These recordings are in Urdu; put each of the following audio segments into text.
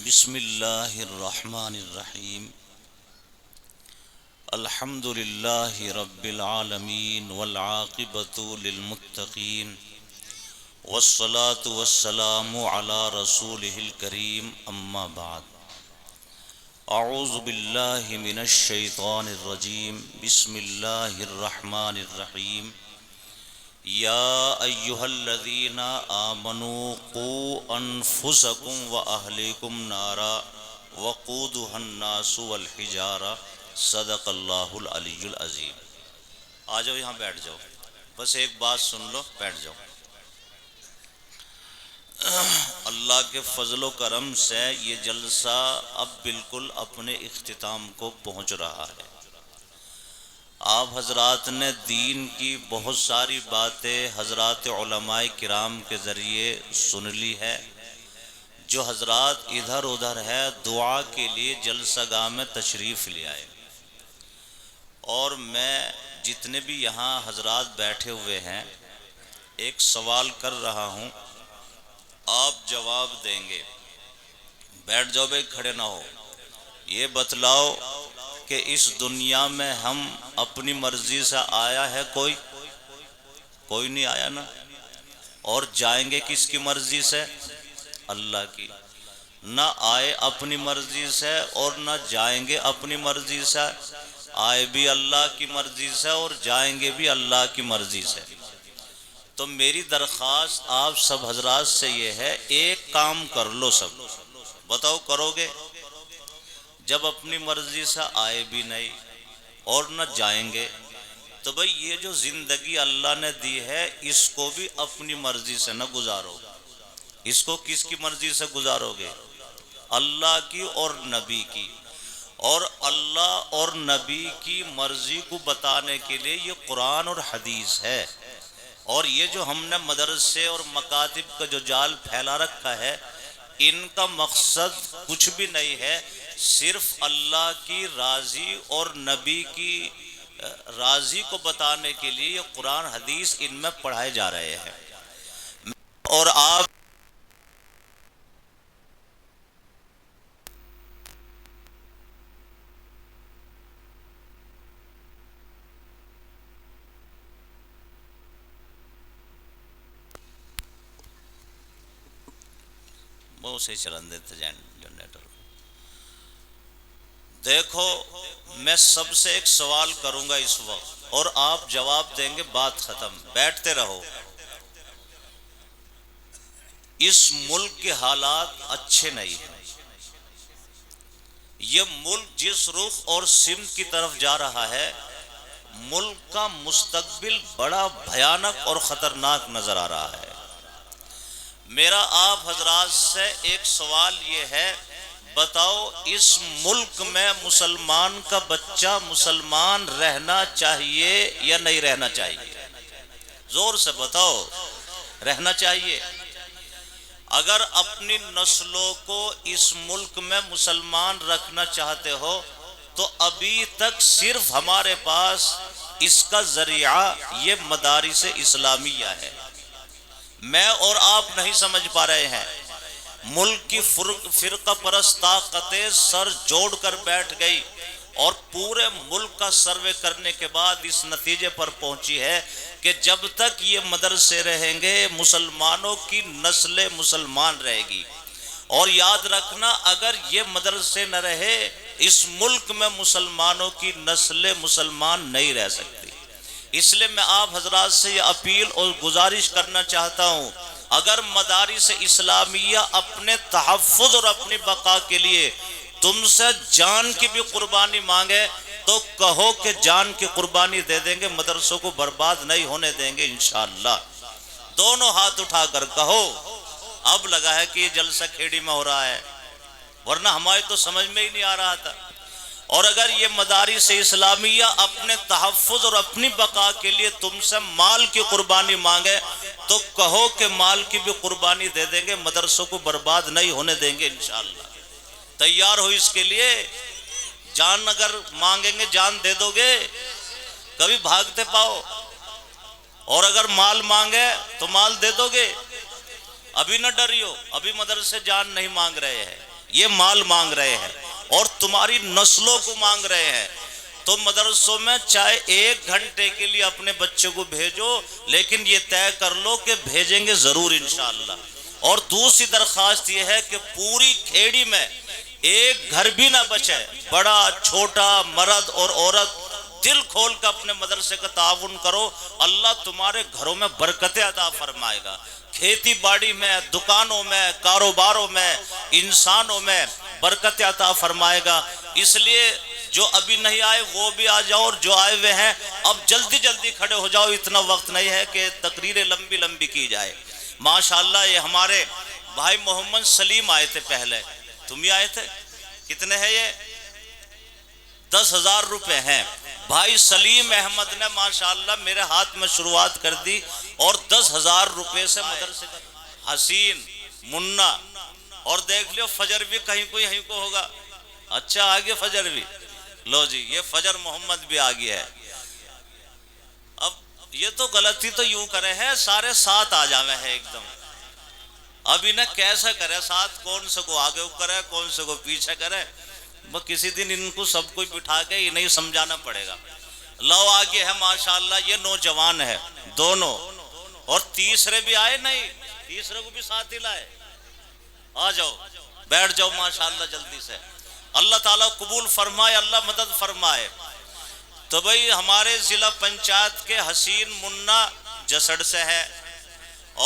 بسم اللہ الرحمن الرحیم الحمد للہ رب العالمین والعاقبۃ للمتقین والصلاة والسلام علی رسولہ الکریم اما بعد اعوذ باللہ من الشیطان الرجیم بسم اللہ الرحمن الرحیم یا ایہا الذین آمنوا قوا انفسکم واہلیکم نارا وقودها الناس والحجارہ صدق اللہ العلی العظیم۔ آ جاؤ یہاں بیٹھ جاؤ، بس ایک بات سن لو، بیٹھ جاؤ۔ اللہ کے فضل و کرم سے یہ جلسہ اب بالکل اپنے اختتام کو پہنچ رہا ہے۔ آپ حضرات نے دین کی بہت ساری باتیں حضرات علماء کرام کے ذریعے سن لی ہے۔ جو حضرات ادھر ادھر ہے دعا کے لیے جلسہ گاہ میں تشریف لے آئے، اور میں جتنے بھی یہاں حضرات بیٹھے ہوئے ہیں ایک سوال کر رہا ہوں، آپ جواب دیں گے۔ بیٹھ جاؤ بھائی، کھڑے نہ ہو۔ یہ بتلاؤ کہ اس دنیا میں ہم اپنی مرضی سے آیا ہے کوئی نہیں آیا نا؟ اور جائیں گے کس کی مرضی سے؟ اللہ کی۔ نہ آئے اپنی مرضی سے اور نہ جائیں گے اپنی مرضی سے، آئے بھی اللہ کی مرضی سے اور جائیں گے بھی اللہ کی مرضی سے۔ تو میری درخواست آپ سب حضرات سے یہ ہے، ایک کام کر لو سب، بتاؤ کرو گے؟ جب اپنی مرضی سے آئے بھی نہیں اور نہ جائیں گے تو بھئی یہ جو زندگی اللہ نے دی ہے اس کو بھی اپنی مرضی سے نہ گزارو۔ اس کو کس کی مرضی سے گزارو گے؟ اللہ کی اور نبی کی۔ اور اللہ اور نبی کی مرضی کو بتانے کے لیے یہ قرآن اور حدیث ہے۔ اور یہ جو ہم نے مدرسے اور مکاتب کا جو جال پھیلا رکھا ہے، ان کا مقصد کچھ بھی نہیں ہے، صرف اللہ کی راضی اور نبی کی راضی کو بتانے کے لیے یہ قرآن حدیث ان میں پڑھائے جا رہے ہیں۔ اور آپ بہت سے چلن دیتے جائیں جنریٹر۔ دیکھو میں سب سے ایک سوال کروں گا اس وقت اور آپ جواب دیں گے، بات ختم۔ بیٹھتے رہو۔ اس ملک کے حالات اچھے نہیں ہیں۔ یہ ملک جس رخ اور سمت کی طرف جا رہا ہے، ملک کا مستقبل بڑا بھیانک اور خطرناک نظر آ رہا ہے۔ میرا آپ حضرات سے ایک سوال یہ ہے، بتاؤ اس ملک میں مسلمان کا بچہ مسلمان رہنا چاہیے یا نہیں رہنا چاہیے؟ زور سے بتاؤ، رہنا چاہیے؟ اگر اپنی نسلوں کو اس ملک میں مسلمان رکھنا چاہتے ہو تو ابھی تک صرف ہمارے پاس اس کا ذریعہ یہ مدارس اسلامیہ ہے۔ میں اور آپ نہیں سمجھ پا رہے ہیں۔ ملک کی فرقہ پرست طاقتیں سر جوڑ کر بیٹھ گئی اور پورے ملک کا سروے کرنے کے بعد اس نتیجے پر پہنچی ہے کہ جب تک یہ مدرسے رہیں گے مسلمانوں کی نسل مسلمان رہے گی۔ اور یاد رکھنا، اگر یہ مدرسے نہ رہے اس ملک میں مسلمانوں کی نسل مسلمان نہیں رہ سکتی۔ اس لیے میں آپ حضرات سے یہ اپیل اور گزارش کرنا چاہتا ہوں، اگر مدارس اسلامیہ اپنے تحفظ اور اپنی بقا کے لیے تم سے جان کی بھی قربانی مانگے تو کہو کہ جان کی قربانی دے دیں گے، مدرسوں کو برباد نہیں ہونے دیں گے انشاءاللہ۔ دونوں ہاتھ اٹھا کر کہو۔ اب لگا ہے کہ یہ جلسہ کھیڑی میں ہو رہا ہے، ورنہ ہمارے تو سمجھ میں ہی نہیں آ رہا تھا۔ اور اگر یہ مدارس اسلامیہ اپنے تحفظ اور اپنی بقا کے لیے تم سے مال کی قربانی مانگے تو کہو کہ مال کی بھی قربانی دے دیں گے، مدرسوں کو برباد نہیں ہونے دیں گے انشاءاللہ۔ تیار ہو اس کے لیے؟ جان اگر مانگیں گے جان دے دو گے؟ کبھی بھاگتے پاؤ؟ اور اگر مال مانگے تو مال دے دو گے؟ ابھی نہ ڈریو، ابھی مدرسے جان نہیں مانگ رہے ہیں، یہ مال مانگ رہے ہیں اور تمہاری نسلوں کو مانگ رہے ہیں. تو مدرسوں میں چاہے 1 گھنٹے کے لیے اپنے بچے کو بھیجو، لیکن یہ طے کر لو کہ بھیجیں گے ضرور انشاءاللہ. اور دوسری درخواست یہ ہے کہ پوری کھیڑی میں ایک گھر بھی نہ بچے، بڑا چھوٹا مرد اور عورت دل کھول کر اپنے مدرسے کا تعاون کرو. اللہ تمہارے گھروں میں برکتیں عطا فرمائے گا. کھیتی باڑی میں، دکانوں میں، کاروباروں میں، انسانوں میں برکت عطا فرمائے گا. اس لیے جو ابھی نہیں آئے وہ بھی آ جاؤ، اور جو آئے ہوئے ہیں اب جلدی جلدی کھڑے ہو جاؤ. اتنا وقت نہیں ہے کہ تقریریں لمبی لمبی کی جائے. ماشاءاللہ یہ ہمارے بھائی محمد سلیم آئے تھے پہلے. تم ہی آئے تھے؟ کتنے ہیں یہ؟ 10,000 روپے ہیں. بھائی سلیم احمد نے ماشاءاللہ میرے ہاتھ میں شروعات کر دی اور 10,000 روپے سے مدرسے کا حسین منا. اور دیکھ لو فجر بھی کہیں کو ہوگا. اچھا آگے فجر بھی. لو جی یہ فجر محمد بھی آگیا ہے. اب یہ تو غلطی تو یوں کرے ہیں سارے ساتھ آ جاوے ہیں ایک دم. اب انہیں کیسا کرے ساتھ، کون سے کو آگے کرے کون سے کو پیچھے کرے. بس کسی دن ان کو سب کو بٹھا کے انہیں سمجھانا پڑے گا. لو آگے ہے ماشاءاللہ یہ نوجوان ہے دونوں، اور تیسرے بھی آئے نہیں، تیسرے کو بھی ساتھ ہی لائے. آ جاؤ بیٹھ جاؤ ماشاءاللہ جلدی سے. اللہ تعالیٰ قبول فرمائے، اللہ مدد فرمائے. تو بھئی ہمارے ضلع پنچایت کے حسین منا جسڑ سے ہے،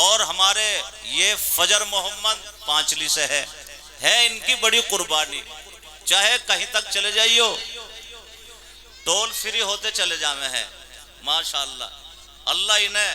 اور ہمارے یہ فجر محمد پانچلی سے ہے ان کی بڑی قربانی. چاہے کہیں تک چلے جائیو ٹول فری ہوتے چلے جاوے ہیں ماشاءاللہ. اللہ انہیں